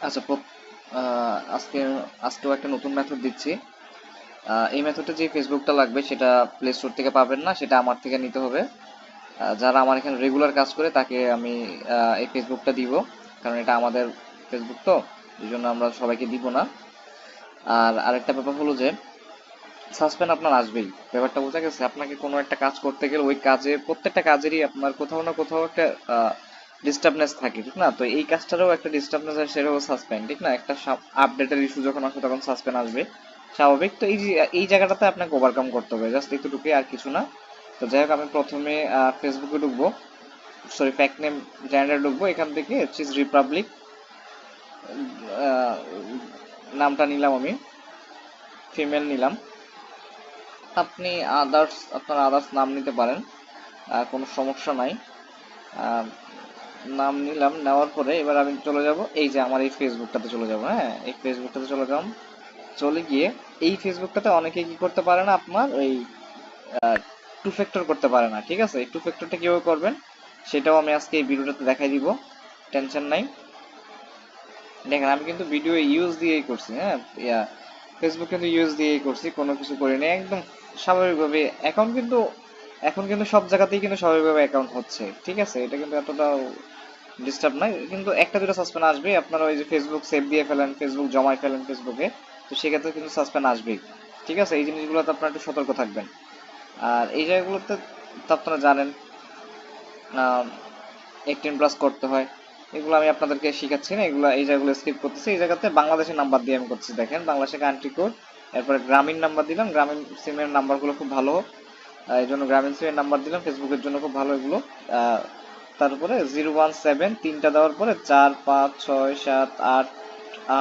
আচ্ছা, আজকে আজকেও একটা নতুন মেথড দিচ্ছি। এই মেথডে যে ফেসবুকটা লাগবে সেটা প্লে স্টোর থেকে পাবেন না, সেটা আমার থেকে নিতে হবে। যারা আমার এখানে রেগুলার কাজ করে তাকে আমি এই ফেসবুকটা দিব, কারণ এটা আমাদের ফেসবুক তো, এই জন্য আমরা সবাইকে দিব না। আর আরেকটা ব্যাপার হলো যে সাসপেন্ড আপনার আসবেই। ব্যাপারটা বোঝা গেছে? আপনাকে কোনো একটা কাজ করতে গেলে ওই কাজে, প্রত্যেকটা কাজেরই আপনার কোথাও না কোথাও একটা ডিস্টার্বনেস থাকে, ঠিক না? তো এই কাজটারও একটা ডিস্টার্বনেস আছে, সেটা হলো সাসপেন্ড, ঠিক না? একটা আপডেটের ইস্যু যখন আসবে তখন সাসপেন্ড আসবে, স্বাভাবিক। তো এই জায়গাটাতে আপনাকে ওভারকাম করতে হবে, জাস্ট একটুটুকুই, আর কিছু না। তো যাই হোক, আমি প্রথমে ফেসবুকে ঢুকবো, সরি ফ্যাক্ট নেম জেনারেটর ঢুকবো, এখান থেকে চিজ রিপাবলিক নামটা নিলাম, আমি ফিমেল নিলাম। আপনি আপনার আদার্স নাম নিতে পারেন, কোনো সমস্যা নাই। আহ, নাম নিলাম, নেওয়ার পরে এবার আমি চলে যাব এই যে আমার এই ফেসবুকটাতে চলে যাব। হ্যাঁ, এই ফেসবুকটাতে চলে যাব। চলে গিয়ে এই ফেসবুকটাতে অনেকে কি করতে পারে না, আপনার ওই টু ফ্যাক্টর করতে পারে না, ঠিক আছে? এই টু ফ্যাক্টরটা কিভাবে করবেন সেটাও আমি আজকে এই ভিডিওটাতে দেখাই দিব, টেনশন নাই। দেখেন, আমি কিন্তু ভিডিও ইউজ দিয়েই করছি, হ্যাঁ। ফেসবুক কিন্তু ইউজ দিয়েই করছি, কোনো কিছু করিনি, একদম স্বাভাবিকভাবে অ্যাকাউন্ট কিন্তু এখন কিন্তু সব জায়গাতেই কিন্তু স্বাভাবিকভাবে অ্যাকাউন্ট হচ্ছে, ঠিক আছে? এটা কিন্তু এতটা ডিস্টার্ব নাই, কিন্তু একটা দুটো সাসপেন্ড আসবে। আপনারা ওই যে ফেসবুক সেভ দিয়ে ফেলেন, ফেসবুক জমাই ফেলেন ফেসবুকে, তো সেক্ষেত্রে কিন্তু সাসপেন্ড আসবেই, ঠিক আছে? এই জিনিসগুলোতে আপনারা একটু সতর্ক থাকবেন। আর এই জায়গাগুলোতে তো আপনারা জানেন 18+ করতে হয়। এগুলো আমি আপনাদেরকে শিখাচ্ছি না, এগুলো এই জায়গাগুলো স্কিপ করতেছি। এই জায়গাতে বাংলাদেশের নাম্বার দিয়ে আমি করতেছি, দেখেন বাংলাদেশের কান্ট্রি কোড, এরপরে গ্রামীণ নাম্বার দিলাম, গ্রামীণ সিমের নাম্বারগুলো খুব ভালো হোক, এই জন্য গ্রামীণ সিমের নাম্বার দিলাম, ফেসবুকের জন্য খুব ভালো এগুলো। আহ, তারপরে 017 তিনটা দেওয়ার পরে 4 5 6 7 8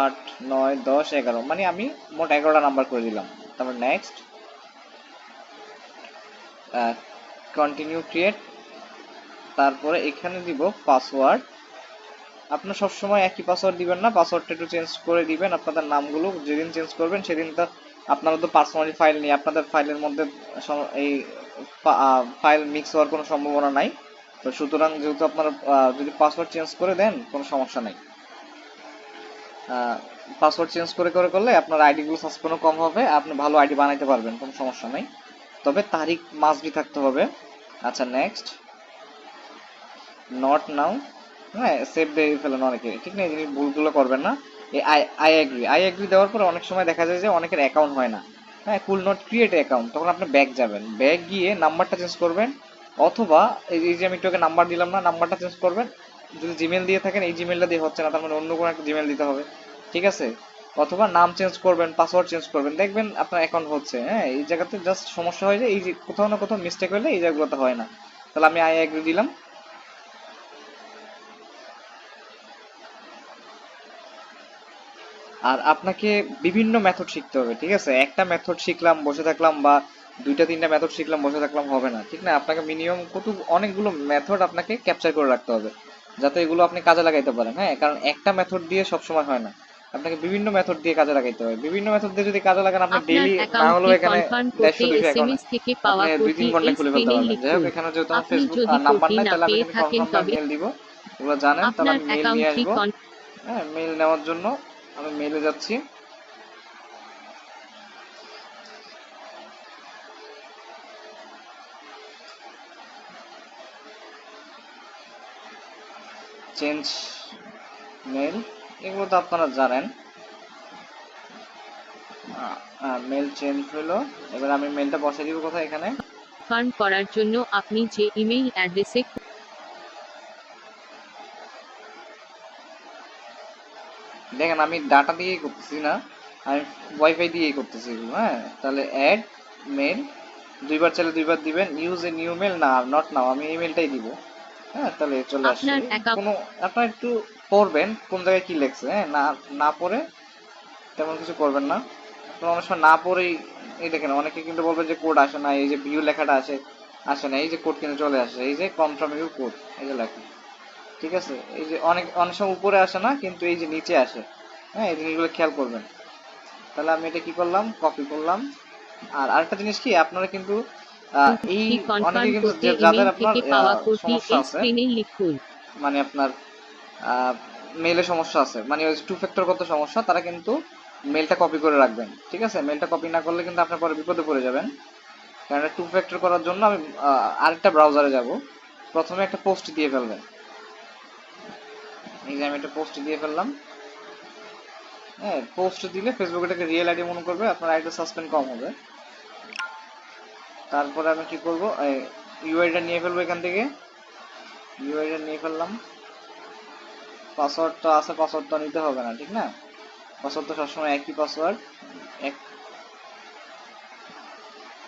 8 9 10 11, মানে আমি মোট 11টা নাম্বার করে দিলাম। তারপর নেক্সট, কন্টিনিউ ক্রিয়েট, তারপরে এখানে দিব পাসওয়ার্ড। আপনার সবসময় একই পাসওয়ার্ড দিবেন না, পাসওয়ার্ডটা একটু চেঞ্জ করে দিবেন। আপনাদের নামগুলো যেদিন চেঞ্জ করবেন সেদিন তো আপনারা তো পার্সোনালি ফাইল নেই, আপনাদের ফাইলের মধ্যে এই ফাইল মিক্স হওয়ার কোনো সম্ভাবনা নাই। তো সুতরাং যেহেতু আপনারা যদি পাসওয়ার্ড চেঞ্জ করে দেন কোনো সমস্যা নাই। পাসওয়ার্ড চেঞ্জ করে করে করলে আপনার আইডিগুলো সাসপেন্ডও কম হবে, আপনি ভালো আইডি বানাইতে পারবেন, কোনো সমস্যা নাই। তবে তারিখ মাস্টবি থাকতে হবে। আচ্ছা, নেক্সট, নট নাও। হ্যাঁ, সেভ দিয়ে ফেলেন অনেকে, ঠিক না? এই জিনিস ভুলগুলো করবেন না। এই আই এগ্রি দেওয়ার পর অনেক সময় দেখা যায় যে অনেকের অ্যাকাউন্ট হয় না। হ্যাঁ, কুল নট ক্রিয়েট অ্যাকাউন্ট, তখন আপনি ব্যাক যাবেন, ব্যাক গিয়ে নাম্বারটা চেঞ্জ করবেন, অথবা এই যে আমি একটু আগে নাম্বার দিলাম না, নাম্বারটা চেঞ্জ করবেন। যদি জিমেল দিয়ে থাকেন, এই জিমেলটা দিয়ে হচ্ছে না, তার মানে অন্য কোনো একটা জিমেল দিতে হবে, ঠিক আছে? অথবা নাম চেঞ্জ করবেন, পাসওয়ার্ড চেঞ্জ করবেন, দেখবেন আপনার অ্যাকাউন্ট হচ্ছে। হ্যাঁ, এই জায়গাতে জাস্ট সমস্যা হয় যে এই যে কোথাও না কোথাও মিস্টেক হলে এই জায়গাগুলোতে হয় না। তাহলে আমি আই এগ্রি দিলাম। আর আপনাকে বিভিন্ন মেথড শিখতে হবে, ঠিক আছে? একটা মেথড শিখলাম বসে থাকলাম, বা দুইটা তিনটা মেথড শিখলাম বসে থাকলাম, হবে না, ঠিক না? আপনাকে মিনিমাম অনেকগুলো মেথড আপনাকে ক্যাপচার করে রাখতে হবে, যাতে এগুলো আপনি কাজে লাগাইতে পারেন। হ্যাঁ, কারণ একটা মেথড দিয়ে সব সময় হয় না, আপনাকে বিভিন্ন মেথড দিয়ে কাজে লাগাইতে হবে। বিভিন্ন মেথড দিয়ে যদি কাজে লাগান, আপনি আপনার ডেইলি না হলেও অ্যাকাউন্টটি এখানে কনফার্ম করতে 150 200 অ্যাকাউন্ট এসএমএস থেকে পাওয়া আপনি দুই তিন কোডটি ঘন্টায় এই খুলে ফেলতে স্ক্রিনে পারবেন। যাই হোক, লিখুন। এখানে যেহেতু আমার আপনি ফেসবুক যদি নাম্বার কোডটি নাই, না তাহলে আমি পেয়ে এখানে থাকেন কনফার্ম বাই তবে মেল দিব, এগুলো জানেন। তাহলে আপনার আমি মেল নিয়ে অ্যাকাউন্টটি আসবো। হ্যাঁ, মেল নেওয়ার জন্য আমি মেলে যাচ্ছি। চেঞ্জ মেল, এগুলো তো আপনারা জানেন। মেল চেঞ্জ হলো, এবার আমি মেলটা বসাই দিব কোথায়, এখানে। কনফার্ম করার জন্য আপনি যে ইমেইল অ্যাড্রেসে দেখেন, আমি ডাটা দিয়েই করতেছি না, আমি ওয়াইফাই দিয়েই করতেছি এগুলো। হ্যাঁ, তাহলে অ্যাড মেল, দুইবার চাইলে দুইবার দিবেন। ইউজ এ নিউ মেল, না নট নাও, আমি ইমেলটাই দিব। হ্যাঁ, তাহলে চলে আসছে। আপনার অ্যাকাউন্ট কোনো আপনার একটু পড়বেন কোন জায়গায় কি লেখছে, হ্যাঁ, না না পড়ে তেমন কিছু করবেন না। আপনার অনেক সময় না পড়েই, এই দেখেন অনেকে কিন্তু বলবে যে কোড আসে না, এই যে ভিউ লেখাটা আসে না, এই যে কোড কিন্তু চলে আসে, এই যে কনফার্ম ইউর কোড, এই যে লেখা, ঠিক আছে? এই যে অনেক অনেক সময় উপরে আসে না, কিন্তু এই যে নিচে আসে। হ্যাঁ, এই জিনিসগুলো খেয়াল করবেন। তাহলে আমি এটা কি করলাম, কপি করলাম। আর আরেকটা জিনিস কি, আপনারা কিন্তু এই অনেকে কনফার্ম কিন্তু করতে যাদের ইমেইল আপনার থেকে পাওয়া কোডটি সমস্যা এই আছে, স্ক্রিনে লিখুন। মানে আপনার মেইলে সমস্যা আছে, মানে ওই টু ফ্যাক্টর কত সমস্যা, তারা কিন্তু মেলটা কপি করে রাখবেন। ঠিক আছে, মেলটা কপি না করলে কিন্তু আপনার পরে বিপদে পড়ে যাবেন। কারণ টু ফ্যাক্টর করার জন্য আমি আরেকটা ব্রাউজারে যাব। প্রথমে একটা পোস্ট দিয়ে ফেলবেন। এই যে আমি একটা পোস্ট দিয়ে ফেললাম। হ্যাঁ, পোস্ট দিলে ফেসবুক এটাকে রিয়েল আইডি মনে করবে, আপনার আইডি সাসপেন্ড কম হবে। তারপরে আমি কি করবো, ইউআইটা নিয়ে ফেলবো এখান থেকে। ইউআইটা নিয়ে ফেললাম। পাসওয়ার্ডটা আছে, পাসওয়ার্ডটা নিতে হবে না, ঠিক না? পাসওয়ার্ড তো সবসময় একই পাসওয়ার্ড। এক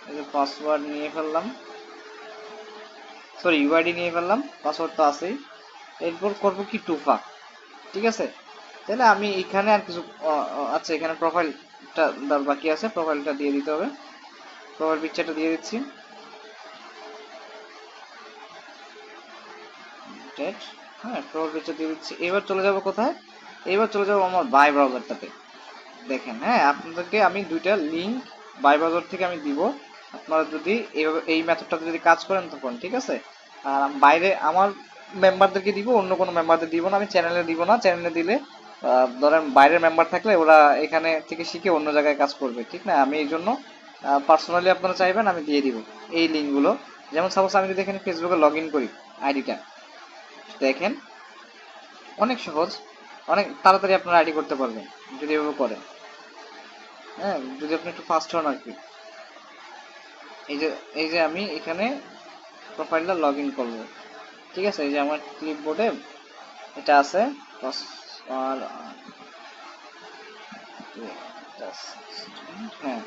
এই যে পাসওয়ার্ড নিয়ে ফেললাম, সরি ইউআইডি নিয়ে ফেললাম, পাসওয়ার্ড তো আছেই। এরপর করবো কি, টুফা। ঠিক আছে, তাহলে আমি এখানে আর কিছু আচ্ছা, এখানে প্রোফাইলটা বাকি আছে, প্রোফাইলটা দিয়ে দিতে হবে। প্রোফাইল পিকচারটা দিয়ে দিচ্ছি। ডেট, হ্যাঁ প্রোফাইল পিকচার দিয়ে দিচ্ছি। এবার চলে যাব কোথায়, এবার চলে যাব আমার বাই ব্রাউজারটাতে। দেখেন, হ্যাঁ আপনাদেরকে আমি দুইটা লিঙ্ক বাই ব্রাউজার থেকে আমি দিব। আপনারা যদি এইভাবে এই মেথডটাতে যদি কাজ করেন তখন ঠিক আছে। আর বাইরে আমার মেম্বারদেরকে দিব, অন্য কোনো মেম্বারদের দিব না, আমি চ্যানেলে দিব না। চ্যানেলে দিলে ধরেন বাইরের মেম্বার থাকলে ওরা এখানে থেকে শিখে অন্য জায়গায় কাজ করবে, ঠিক না? আমি এই জন্য পার্সোনালি আপনারা চাইবেন আমি দিয়ে দিব এই লিঙ্কগুলো। যেমন সাপোজ আমি যদি এখানে ফেসবুকে লগ ইন করি, আইডিটা দেখেন অনেক সহজ, অনেক তাড়াতাড়ি আপনারা আইডি করতে পারবেন যদি এভাবে করেন। হ্যাঁ, যদি আপনি একটু ফাস্ট হন আর কি। এই যে আমি এখানে প্রোফাইলটা লগ ইন করবো। ঠিক আছে, এই যে আমার ক্লিপবোর্ডে এটা আছে। আর হ্যাঁ,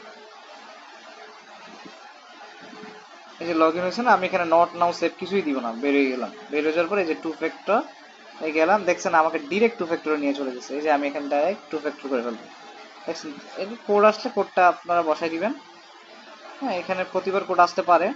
এই যে লগ ইন হয়েছে না, আমি এখানে নট নাও সেভ কিছুই দিব না, বেরিয়ে গেলাম। বেরিয়ে যাওয়ার পরে এই যে টু ফ্যাক্টর গেলাম, দেখছেন আমাকে ডিরেক্ট টু ফ্যাক্টরে নিয়ে চলে গেছে। এই যে আমি এখানে ডাইরেক্ট টু ফ্যাক্টর করে ফেলবো, দেখছেন? এই কোড আসলে কোডটা আপনারা বসাই দিবেন। হ্যাঁ, এখানে প্রতিবার কোড আসতে পারে,